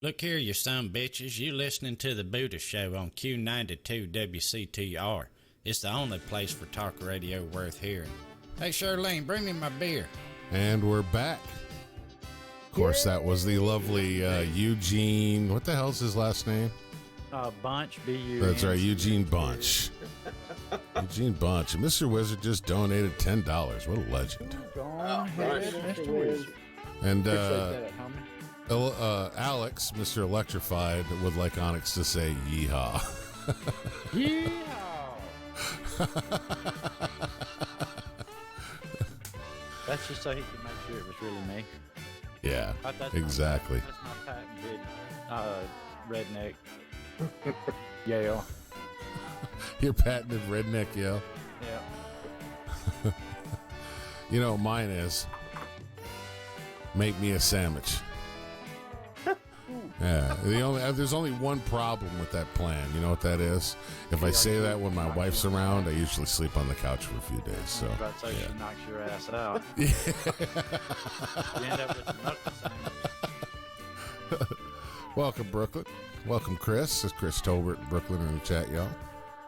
Look here, you son bitches. You listening to the Budda Show on Q92 WCTR. It's the only place for talk radio worth hearing. Hey, Charlene, bring me my beer. And we're back. Of course, that was the lovely Eugene. What the hell's his last name? Bunch, B-U. That's right, Eugene Bunch. Eugene Bunch. And Mr. Wizard just donated $10. What a legend. Mr. Wizard. And Alex, Mr. Electrified, would like Onyx to say yeehaw. Yeehaw! That's just so he could make sure it was really me. Yeah, exactly. That's my patented redneck yell. Your patented redneck yell? Yeah. You know, mine is, make me a sandwich. Yeah, there's only one problem with that plan. You know what that is? If I say that when my wife's around, I usually sleep on the couch for a few days. So, I was about to say, she knocks your ass out. You end up with a knuckle sandwich. Welcome, Brooklyn. Welcome, Chris. This is Chris Tolbert, Brooklyn, in the chat, y'all.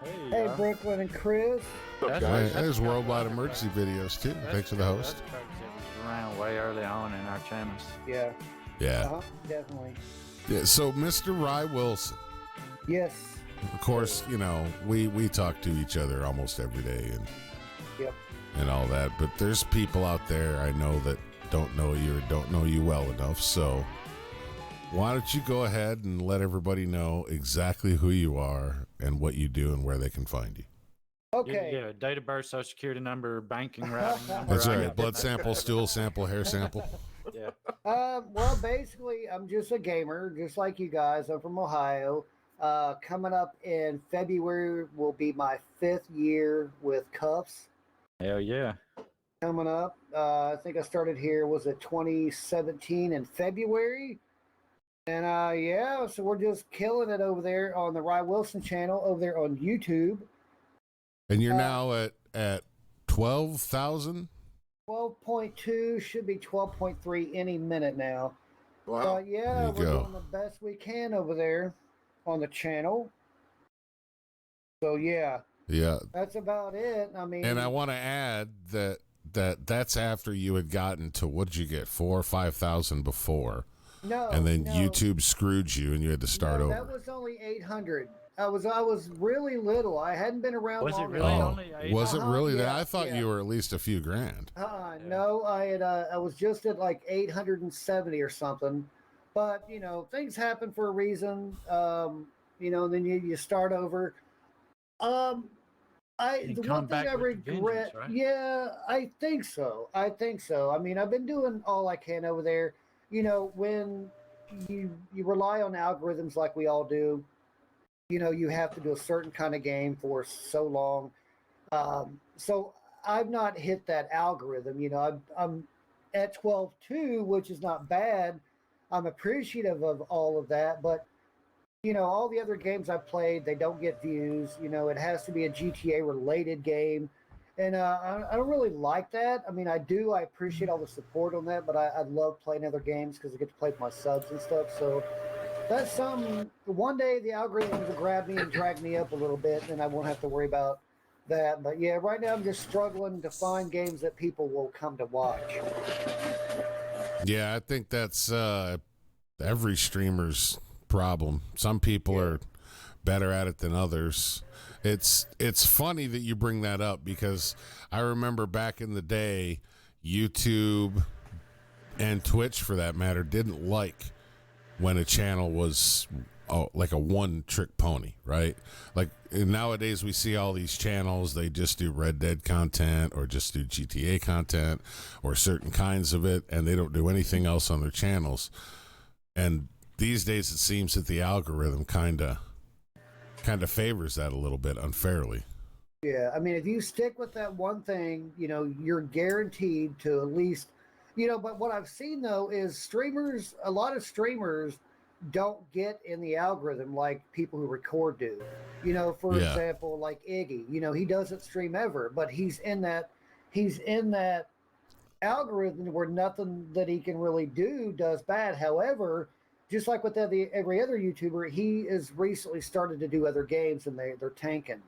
Hey, Brooklyn and Chris. There's worldwide emergency videos, too. Thanks for the host. That's folks that was around way early on in our channels. Yeah. Yeah. Definitely. Yeah. So, Mr. Rye Wilson. Yes. Of course, you know, we talk to each other almost every day and all that. But there's people out there I know that don't know you or don't know you well enough. So why don't you go ahead and let everybody know exactly who you are and what you do and where they can find you. Okay. Yeah, date of birth, social security number, banking routing number. That's right. Blood sample, stool sample, hair sample. Yeah. Well, basically, I'm just a gamer, just like you guys. I'm from Ohio. Coming up in February will be my 5th year with Kuffs. Hell yeah. Coming up. I think I started here, was it 2017 in February? And yeah, so we're just killing it over there on the Rye Wilson channel over there on YouTube. And you're now at 12,000? 12.2, should be 12.3 any minute now. Wow. Yeah, we're doing the best we can over there on the channel. So yeah, that's about it. I mean, and I want to add that's after you had gotten to, what did you get, 4,000 or 5,000 before? No, and then no. YouTube screwed you, and you had to start over. That was only 800. I was really little. I hadn't been around. Was long it really enough. only 800? Was it really that? Yeah, I thought you were at least a few grand. No, I was just at like 870 or something. But you know, things happen for a reason. You know, then you start over. The one thing I regret, right? yeah, I think so. I mean, I've been doing all I can over there. You know, when you rely on algorithms like we all do, you know, you have to do a certain kind of game for so long. So I've not hit that algorithm. You know, I'm at 12.2, which is not bad. I'm appreciative of all of that, but you know, all the other games I've played, they don't get views. You know, it has to be a GTA related game. And I don't really like that. I mean, I appreciate all the support on that, but I love playing other games because I get to play with my subs and stuff. So that's something. One day the algorithm will grab me and drag me up a little bit, and I won't have to worry about that. But yeah, right now I'm just struggling to find games that people will come to watch. Yeah, I think that's every streamer's problem. Some people are better at it than others. It's funny that you bring that up because I remember back in the day, YouTube and Twitch, for that matter, didn't like when a channel was like a one-trick pony, right? Like nowadays we see all these channels, they just do Red Dead content or just do GTA content or certain kinds of it, and they don't do anything else on their channels. And these days it seems that the algorithm kind of favors that a little bit unfairly. Yeah, I mean, if you stick with that one thing, you know, you're guaranteed to at least, you know, but what I've seen though is a lot of streamers don't get in the algorithm like people who record do. You know, for example, like Iggy, you know, he doesn't stream ever, but he's in that algorithm where nothing that he can really do does bad. However, just like with every other YouTuber, he has recently started to do other games, and they're tanking.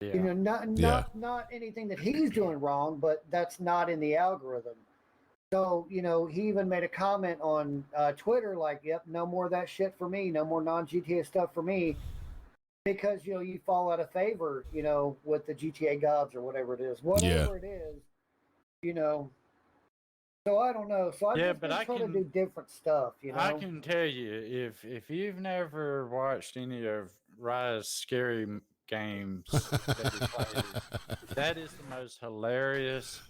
Yeah. You know, not anything that he's doing wrong, but that's not in the algorithm. So, you know, he even made a comment on Twitter like, "Yep, no more of that shit for me. No more non-GTA stuff for me." Because, you know, you fall out of favor, you know, with the GTA gods or whatever it is. Whatever it is, you know. So I don't know. So I've just been trying to do different stuff, you know. I can tell you, if you've never watched any of Rise scary games that he plays, that is the most hilarious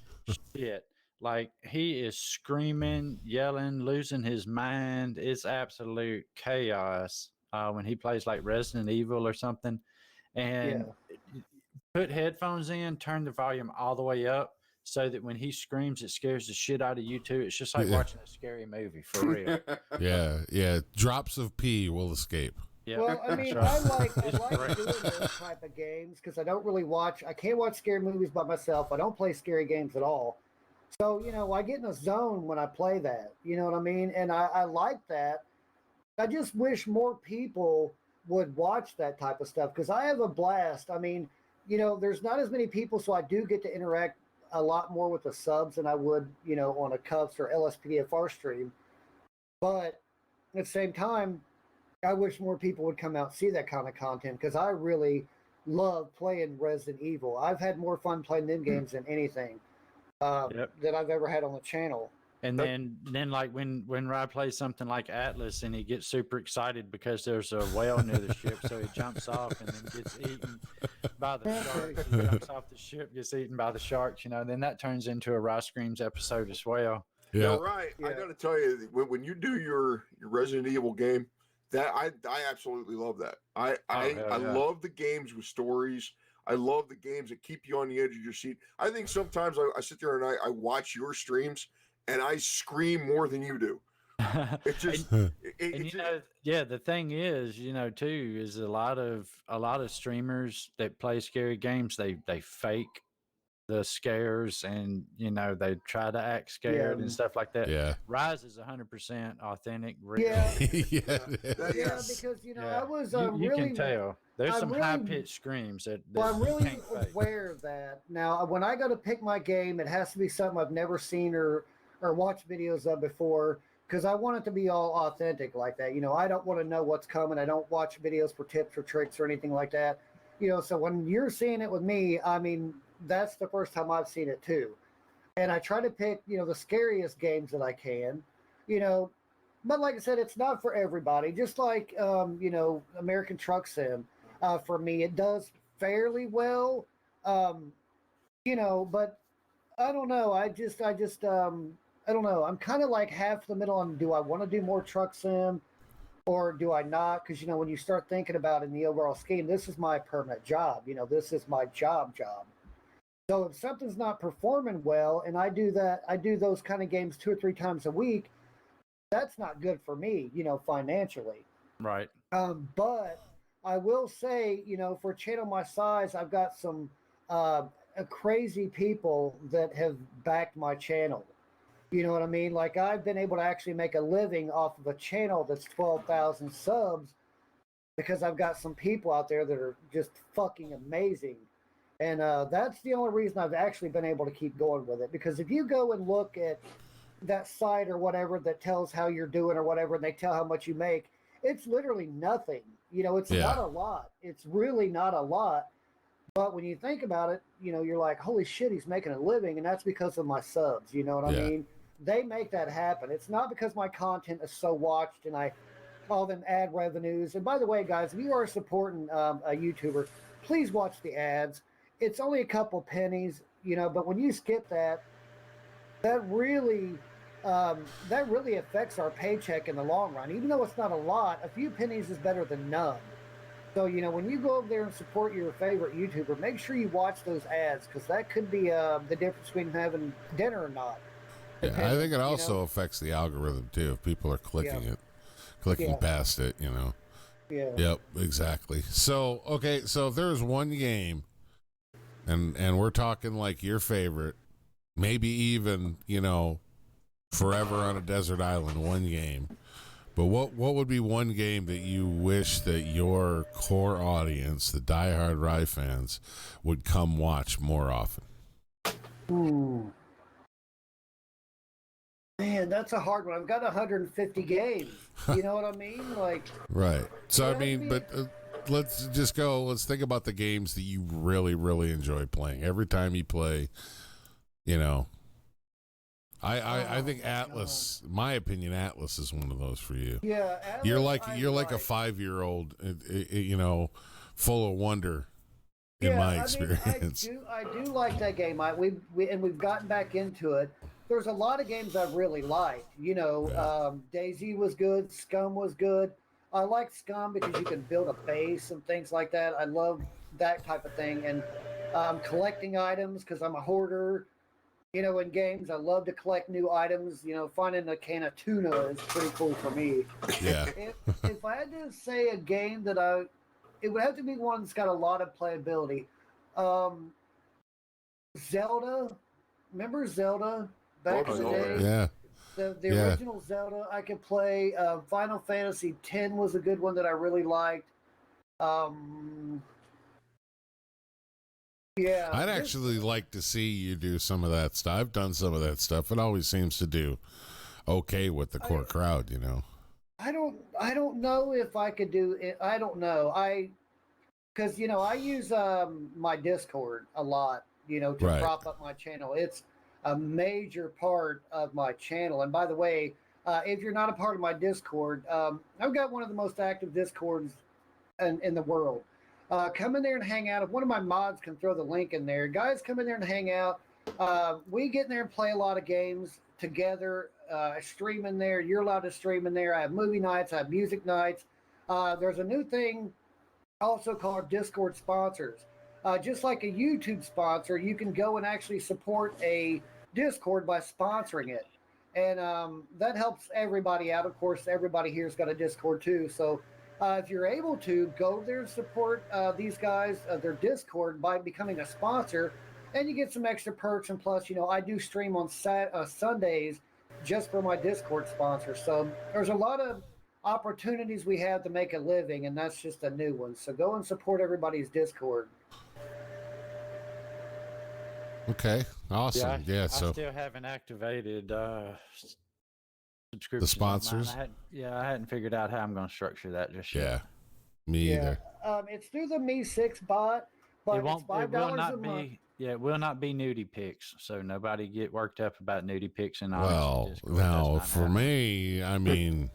shit. Like, he is screaming, yelling, losing his mind. It's absolute chaos when he plays like Resident Evil or something. And put headphones in, turn the volume all the way up so that when he screams, it scares the shit out of you too. It's just like watching a scary movie, for real. Yeah. Drops of pee will escape. Yeah. Well, I mean, I like doing those type of games because I don't really I can't watch scary movies by myself. I don't play scary games at all. So, you know, I get in a zone when I play that. You know what I mean? And I like that. I just wish more people would watch that type of stuff because I have a blast. I mean, you know, there's not as many people, so I do get to interact a lot more with the subs than I would, you know, on a Kuffs or LSPDFR stream. But at the same time, I wish more people would come out and see that kind of content because I really love playing Resident Evil. I've had more fun playing them games than anything that I've ever had on the channel. And then like when Rye plays something like Atlas and he gets super excited because there's a whale near the ship, so he jumps off and then gets eaten by the sharks. He jumps off the ship, gets eaten by the sharks, you know, then that turns into a Rye Screams episode as well. Yeah, right. I got to tell you, when you do your Resident Evil game, that I absolutely love that. I love the games with stories. I love the games that keep you on the edge of your seat. I think sometimes I sit there and I watch your streams and I scream more than you do. It's just, the thing is, you know, too, is a lot of streamers that play scary games, they fake the scares and, you know, they try to act scared and stuff like that. Yeah. Rise is 100% authentic, real. Because, you know, I was you really can tell. There's some high-pitched screams that I'm really can't fake. aware of that. Now, when I go to pick my game, it has to be something I've never seen or watched videos of before because I want it to be all authentic like that. You know, I don't want to know what's coming. I don't watch videos for tips or tricks or anything like that. You know, so when you're seeing it with me, I mean, that's the first time I've seen it too. And I try to pick, you know, the scariest games that I can, you know, but like I said, it's not for everybody. Just like, you know, American Truck Sim, for me, it does fairly well, you know, but I don't know. I don't know. I'm kind of like half the middle on, do I want to do more Truck Sim or do I not? Because, you know, when you start thinking about it in the overall scheme, this is my permanent job. You know, this is my job. So if something's not performing well and I do those kind of games 2 or 3 times a week, that's not good for me, you know, financially. Right. But I will say, you know, for a channel my size, I've got some crazy people that have backed my channel. You know what I mean? Like, I've been able to actually make a living off of a channel that's 12,000 subs because I've got some people out there that are just fucking amazing. And that's the only reason I've actually been able to keep going with it. Because if you go and look at that site or whatever that tells how you're doing or whatever, and they tell how much you make, it's literally nothing. You know, it's not a lot. It's really not a lot. But when you think about it, you know, you're like, holy shit, he's making a living. And that's because of my subs. You know what I mean? They make that happen. It's not because my content is so watched and I call them ad revenues. And by the way, guys, if you are supporting a YouTuber, please watch the ads. It's only a couple pennies, you know, but when you skip that, that really affects our paycheck in the long run. Even though it's not a lot, a few pennies is better than none. So, you know, when you go over there and support your favorite YouTuber, make sure you watch those ads because that could be the difference between having dinner or not. Yeah, I think it also affects the algorithm too. If people are clicking past it, you know. Yeah. Yep, exactly. So, okay, so if there's one game, and we're talking like your favorite, maybe even, you know, Forever on a Desert Island, one game. But what would be one game that you wish that your core audience, the diehard Rye fans, would come watch more often? Ooh. Man, that's a hard one. I've got 150 games. You know what I mean? Like, right. So I mean, but let's just go. Let's think about the games that you really, really enjoy playing. Every time you play, you know. I think Atlas. My opinion, Atlas is one of those for you. Yeah, Atlas, you're like a 5-year-old, you know, full of wonder. In my experience, I do like that game. We've gotten back into it. There's a lot of games I've really liked. You know, Daisy was good. Scum was good. I like Scum because you can build a base and things like that. I love that type of thing. And collecting items because I'm a hoarder. You know, in games, I love to collect new items. You know, finding a can of tuna is pretty cool for me. Yeah. If I had to say a game that it would have to be one that's got a lot of playability. Zelda. Remember Zelda back in the day? Yeah. The original Zelda. I could play. Final Fantasy X was a good one that I really liked. Yeah. I'd actually like to see you do some of that stuff. I've done some of that stuff. It always seems to do okay with the core crowd, you know. I don't know if I could do it. I don't know. Because, you know, I use my Discord a lot, you know, to prop up my channel. It's a major part of my channel. And by the way, if you're not a part of my Discord, I've got one of the most active Discords in the world. Come in there and hang out. If one of my mods can throw the link in there, guys, come in there and hang out. We get in there and play a lot of games together. I stream in there. You're allowed to stream in there. I have movie nights. I have music nights. There's a new thing also called Discord sponsors. Just like a YouTube sponsor, you can go and actually support a Discord by sponsoring it. And that helps everybody out. Of course, everybody here's got a Discord too. So if you're able to, go there and support these guys, their Discord, by becoming a sponsor. And you get some extra perks. And plus, you know, I do stream on Sundays just for my Discord sponsors. So there's a lot of opportunities we have to make a living, and that's just a new one. So go and support everybody's Discord. Okay, awesome. Yeah, I so still haven't activated subscription. the sponsors. I hadn't figured out how I'm going to structure that just yet. Yeah, me either. It's through the Me6 bot, but it's $5 a month. Yeah, it will not be nudie pics, so nobody get worked up about nudie pics and all. Well, now for me, I mean,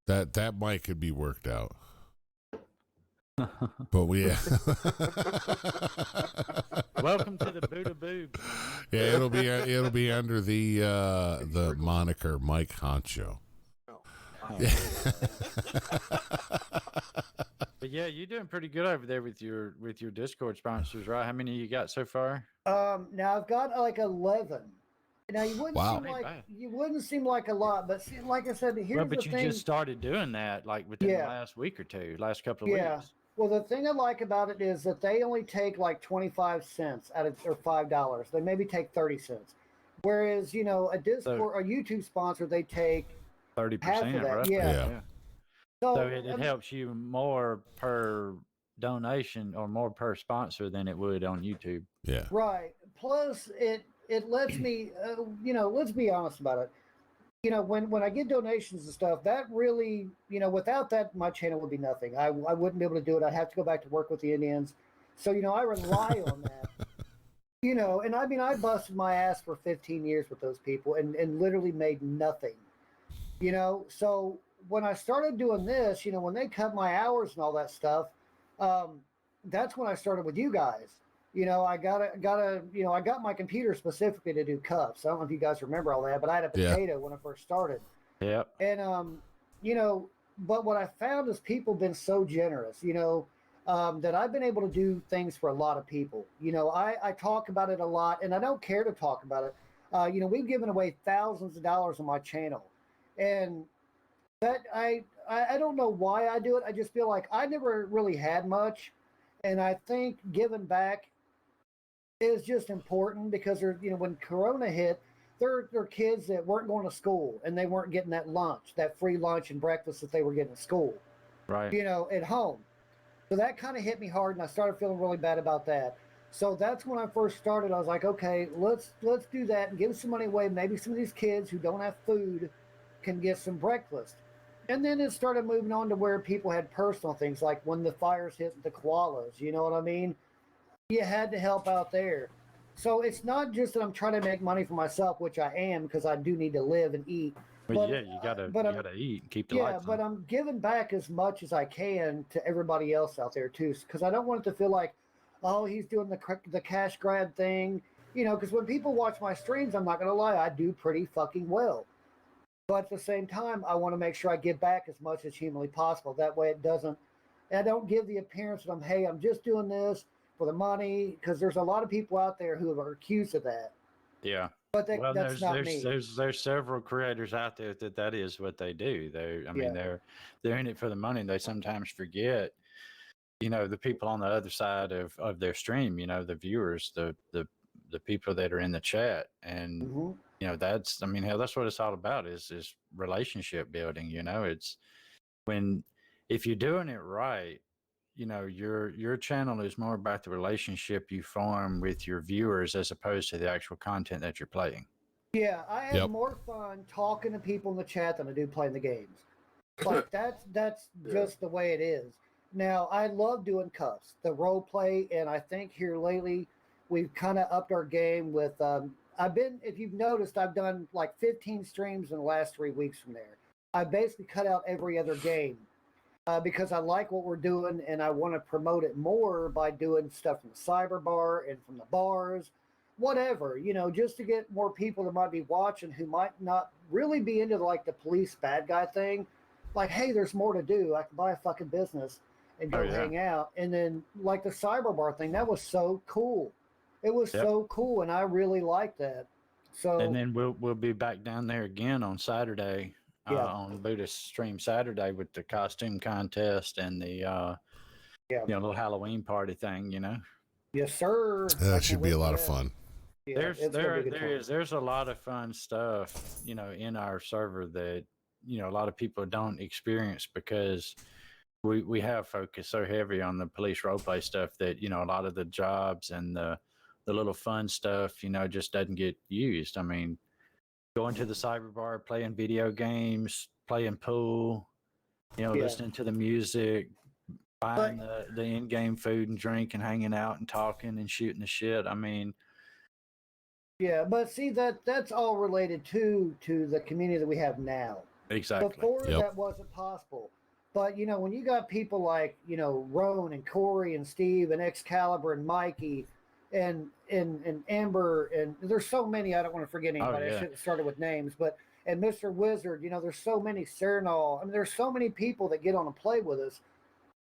that might could be worked out. But welcome to the Buddha Boob. Yeah, it'll be under the moniker Mike Honcho. But yeah, you're doing pretty good over there with your Discord sponsors, right? How many you got so far? Now I've got like 11. Now you wouldn't seem like a lot, but see, like I said, here's the thing. But you just started doing that like within the last week or two, last couple of weeks. Well, the thing I like about it is that they only take like 25 cents out of or $5. They maybe take 30 cents. Whereas, you know, a YouTube sponsor, they take 30%, half of that. right? Yeah. So it helps you more per donation or more per sponsor than it would on YouTube. Yeah. Right. Plus, it lets me, you know, let's be honest about it. You know, when I get donations and stuff, that really, you know, without that, my channel would be nothing. I wouldn't be able to do it. I'd have to go back to work with the Indians. So, you know, I rely on that. You know, and I mean, I busted my ass for 15 years with those people and literally made nothing. You know, so when I started doing this, you know, when they cut my hours and all that stuff, that's when I started with you guys. You know, I got my computer specifically to do cuffs. I don't know if you guys remember all that, but I had a potato when I first started. Yeah. And, you know, but what I found is people have been so generous, you know, that I've been able to do things for a lot of people. You know, I talk about it a lot, and I don't care to talk about it. You know, we've given away thousands of dollars on my channel. And that I don't know why I do it. I just feel like I never really had much. And I think giving back is just important because there's, you know, when Corona hit, they're kids that weren't going to school and they weren't getting that lunch, that free lunch and breakfast that they were getting at school, Right. you know, at home. So that kind of hit me hard, and I started feeling really bad about that. So that's when I first started. I was like, okay, let's do that and give some money away. Maybe some of these kids who don't have food can get some breakfast. And then it started moving on to where people had personal things, like when the fires hit the koalas, you know what I mean? You had to help out there. So it's not just that I'm trying to make money for myself, which I am, because I do need to live and eat. Well, But, yeah, you gotta eat and keep the yeah, lights but on. I'm giving back as much as I can to everybody else out there too, because I don't want it to feel like, oh, he's doing the cash grab thing, you know. Because when people watch my streams, I'm not gonna lie, I do pretty fucking well. But at the same time, I want to make sure I give back as much as humanly possible. That way, I don't give the appearance that I'm just doing this for the money, because there's a lot of people out there who are accused of that. Yeah. But Well, that's not me. there's several creators out there that is what they do. They're in it for the money. They sometimes forget, you know, the people on the other side of their stream, you know, the viewers, the people that are in the chat. And Mm-hmm. you know, hell, that's what it's all about is relationship building. You know, it's if you're doing it right, you know, your channel is more about the relationship you form with your viewers as opposed to the actual content that you're playing. Yeah, I have more fun talking to people in the chat than I do playing the games. Like that's just the way it is. Now, I love doing Kuffs, the role play, and I think here lately we've kind of upped our game with if you've noticed, I've done like 15 streams in the last 3 weeks from there. I basically cut out every other game. Because I like what we're doing, and I want to promote it more by doing stuff from the cyber bar and from the bars, whatever, you know, just to get more people that might be watching who might not really be into like the police bad guy thing. Like, hey, there's more to do. I can buy a fucking business and go hang out. And then like the cyber bar thing, that was so cool. It was so cool, and I really liked that. So, and then we'll be back down there again on Saturday. On Buddhist stream Saturday with the costume contest and the little Halloween party thing, you know. Yes, sir. That should be a lot of fun. Yeah, there's a lot of fun stuff, you know, in our server that, you know, a lot of people don't experience because we have focused so heavy on the police roleplay stuff that, you know, a lot of the jobs and the little fun stuff, you know, just doesn't get used. I mean, going to the cyber bar, playing video games, playing pool, you know, listening to the music, buying the in-game food and drink and hanging out and talking and shooting the shit. I mean, yeah, but see that's all related to the community that we have now. Exactly. Before that wasn't possible. But you know, when you got people like, you know, Roan and Corey and Steve and Excalibur and Mikey and Amber, and there's so many, I don't want to forget anybody. I should have started with names, and Mr. Wizard, you know, there's so many, Serenol. I mean, there's so many people that get on and play with us,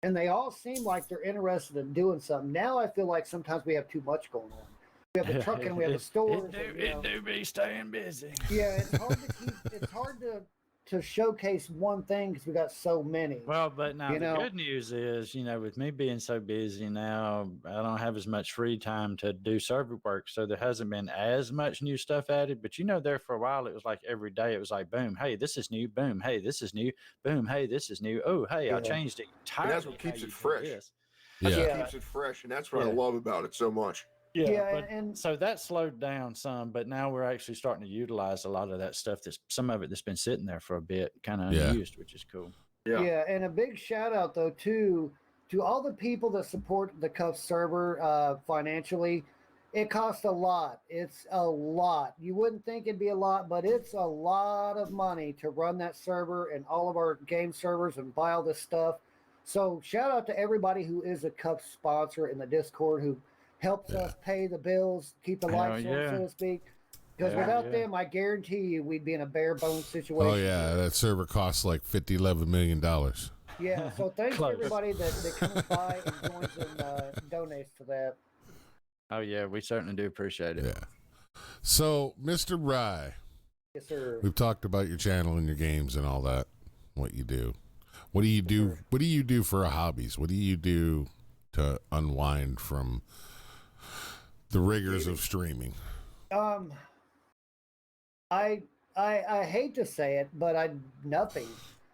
and they all seem like they're interested in doing something. Now I feel like sometimes we have too much going on. We have the truck and we have the stores. It do be staying busy. Yeah, it's hard to showcase one thing because we got so many. Well, but now the good news is, you know, with me being so busy now, I don't have as much free time to do server work, so there hasn't been as much new stuff added. But you know, there for a while, it was like every day, it was like, boom, hey, this is new, boom, hey, this is new, boom, hey, this is new. Oh, hey, I changed it entirely. And that's what keeps it fresh. That's what keeps it fresh, and that's what I love about it so much. And so that slowed down some, but now we're actually starting to utilize a lot of that stuff. Some of it that's been sitting there for a bit, kind of unused, which is cool. Yeah, and a big shout out though to all the people that support the Kuffs server financially. It costs a lot. It's a lot. You wouldn't think it'd be a lot, but it's a lot of money to run that server and all of our game servers and buy all this stuff. So shout out to everybody who is a Kuffs sponsor in the Discord who helps us pay the bills, keep the lights on, so to speak. Because without them, I guarantee you we'd be in a bare bones situation. Oh, yeah. That server costs like $11 million. Yeah, so thanks to everybody that comes by and joins and donates to that. Oh, yeah, we certainly do appreciate it. Yeah. So, Mr. Rye. Yes, sir. We've talked about your channel and your games and all that, what you do. What do you do? Sure. What do you do for hobbies? What do you do to unwind from the rigors of streaming? I hate to say it, but nothing.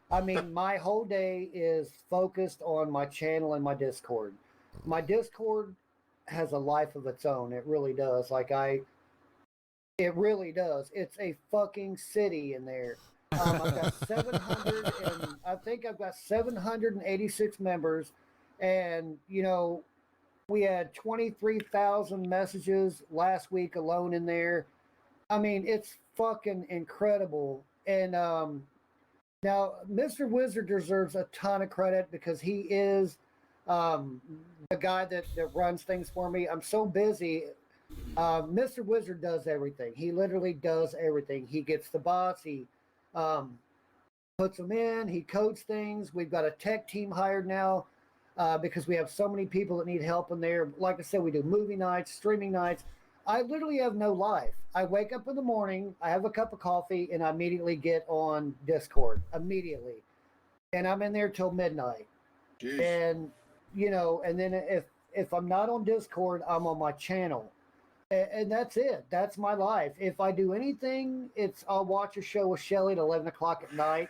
I mean, my whole day is focused on my channel and my Discord. My Discord has a life of its own. It really does. It really does. It's a fucking city in there. I've got 700, and I think I've got 786 members, and we had 23,000 messages last week alone in there. I mean, it's fucking incredible. And now Mr. Wizard deserves a ton of credit because he is the guy that runs things for me. I'm so busy. Mr. Wizard does everything. He literally does everything. He gets the bots. He puts them in. He codes things. We've got a tech team hired now because we have so many people that need help in there. Like I said, we do movie nights, streaming nights. I literally have no life. I wake up in the morning, I have a cup of coffee, and I immediately get on Discord. Immediately. And I'm in there till midnight. Jeez. And, and then if I'm not on Discord, I'm on my channel. And that's it. That's my life. If I do anything, I'll watch a show with Shelly at 11 o'clock at night.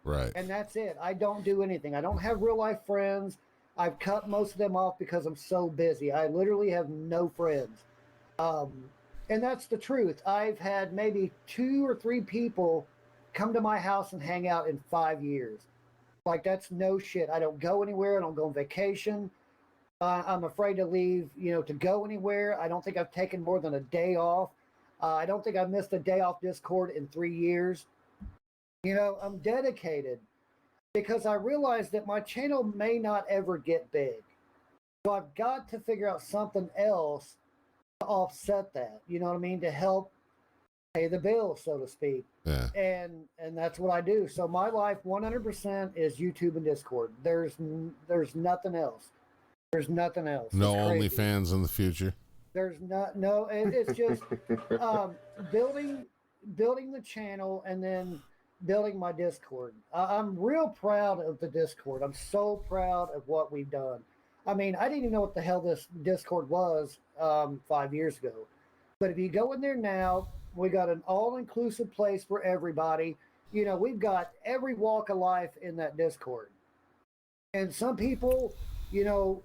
Right. And that's it. I don't do anything. I don't have real life friends. I've cut most of them off because I'm so busy. I literally have no friends. And that's the truth. I've had maybe 2 or 3 people come to my house and hang out in 5 years. Like, that's no shit. I don't go anywhere. I don't go on vacation. I'm afraid to leave, to go anywhere. I don't think I've taken more than a day off. I don't think I've missed a day off Discord in 3 years. I'm dedicated because I realize that my channel may not ever get big. So I've got to figure out something else to offset that, you know what I mean? To help pay the bills, so to speak. Yeah. And that's what I do. So my life 100% is YouTube and Discord. There's nothing else. There's nothing else. No OnlyFans in the future. There's no. It's just building the channel and then building my Discord. I'm real proud of the Discord. I'm so proud of what we've done. I mean, I didn't even know what the hell this Discord was 5 years ago. But if you go in there now, we got an all-inclusive place for everybody. We've got every walk of life in that Discord. And some people,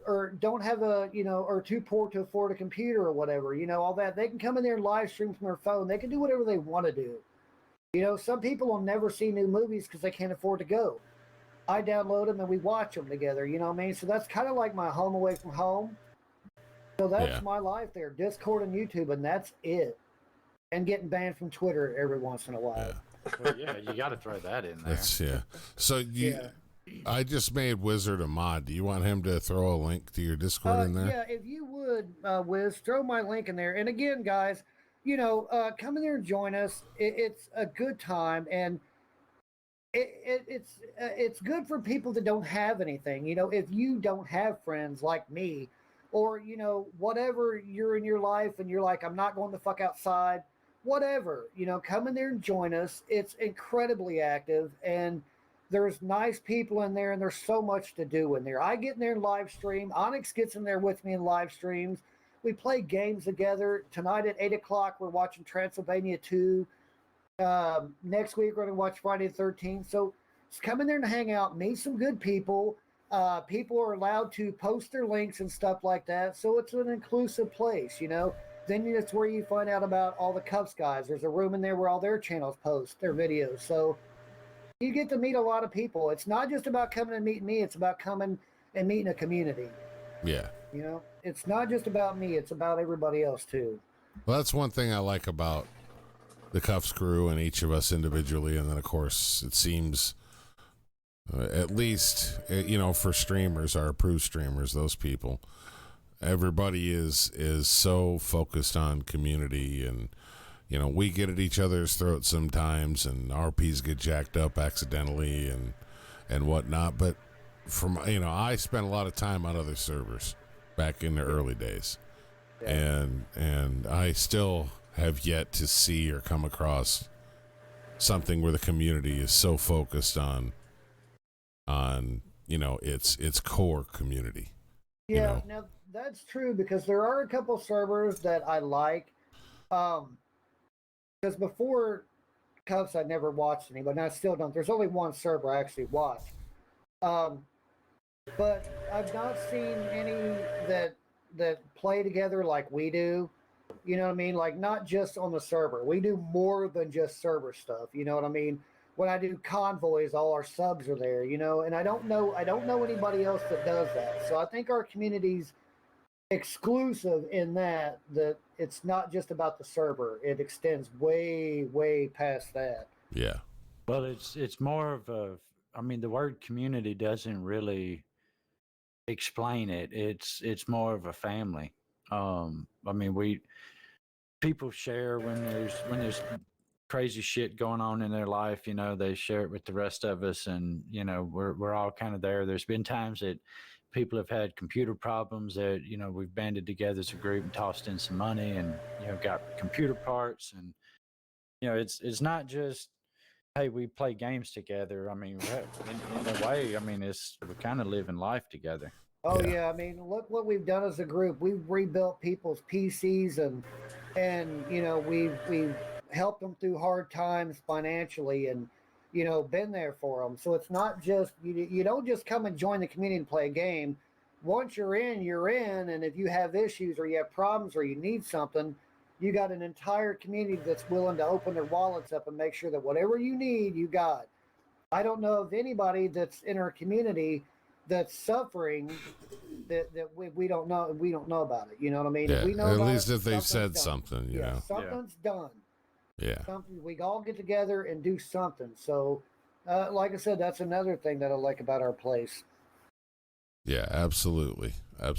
or don't have or too poor to afford a computer or whatever, all that. They can come in there and live stream from their phone. They can do whatever they want to do. Some people will never see new movies because they can't afford to go. I download them and we watch them together, you know what I mean? So that's kind of like my home away from home. So that's my life there, Discord and YouTube, and that's it. And getting banned from Twitter every once in a while. Yeah, well, you got to throw that in there. So I just made Wizard a mod. Do you want him to throw a link to your Discord in there? Yeah, if you would, Wiz, throw my link in there. And again, guys, come in there and join us. It's a good time, and it's good for people that don't have anything. If you don't have friends like me, or whatever you're in your life and you're like, I'm not going the fuck outside, whatever, come in there and join us. It's incredibly active, and there's nice people in there, and there's so much to do in there. I get in there and live stream. Onyx gets in there with me in live streams. We play games together. Tonight at 8 o'clock, we're watching Transylvania 2. Next week, we're going to watch Friday the 13th. So just come in there and hang out, meet some good people. People are allowed to post their links and stuff like that. So it's an inclusive place, Then it's where you find out about all the Kuffs guys. There's a room in there where all their channels post their videos. So you get to meet a lot of people. It's not just about coming and meeting me. It's about coming and meeting a community. Yeah. It's not just about me. It's about everybody else too. Well, that's one thing I like about the Kuffs Crew and each of us individually. And then, of course, it seems, at least, for streamers, our approved streamers, those people, everybody is so focused on community, and we get at each other's throats sometimes, and RPs get jacked up accidentally and whatnot. But I spent a lot of time on other servers back in the early days, and I still have yet to see or come across something where the community is so focused on its core community. Yeah, now that's true, because there are a couple servers that I like. Because before Kuffs, I never watched any, but I still don't. There's only one server I actually watch. But I've not seen any that play together like we do. You know what I mean? Like, not just on the server. We do more than just server stuff. You know what I mean? When I do convoys, all our subs are there, you know, and I don't know anybody else that does that. So I think our community's exclusive in that it's not just about the server. It extends way past that. Yeah. Well, it's more of a, I mean, the word community doesn't really explain it. It's more of a family. I mean, people share when there's crazy shit going on in their life, you know, they share it with the rest of us, and you know, we're all kind of there. There's been times that people have had computer problems that, you know, we've banded together as a group and tossed in some money and, you know, got computer parts. And you know, it's not just, hey, we play games together. I mean, in a way, I mean, we're kind of living life together. Oh yeah, I mean, look what we've done as a group. We've rebuilt people's PCs and you know, we've helped them through hard times financially, and you know, been there for them. So it's not just you don't just come and join the community and play a game. Once you're in, and if you have issues or you have problems or you need something, you got an entire community that's willing to open their wallets up and make sure that whatever you need, you got. I don't know of anybody that's in our community that's suffering that we don't know about it. You know what I mean? Yeah, if we know at about least it, if they've said done. something, you know. Something's done. Yeah. Something, we all get together and do something. So, like I said, that's another thing that I like about our place. Yeah, absolutely.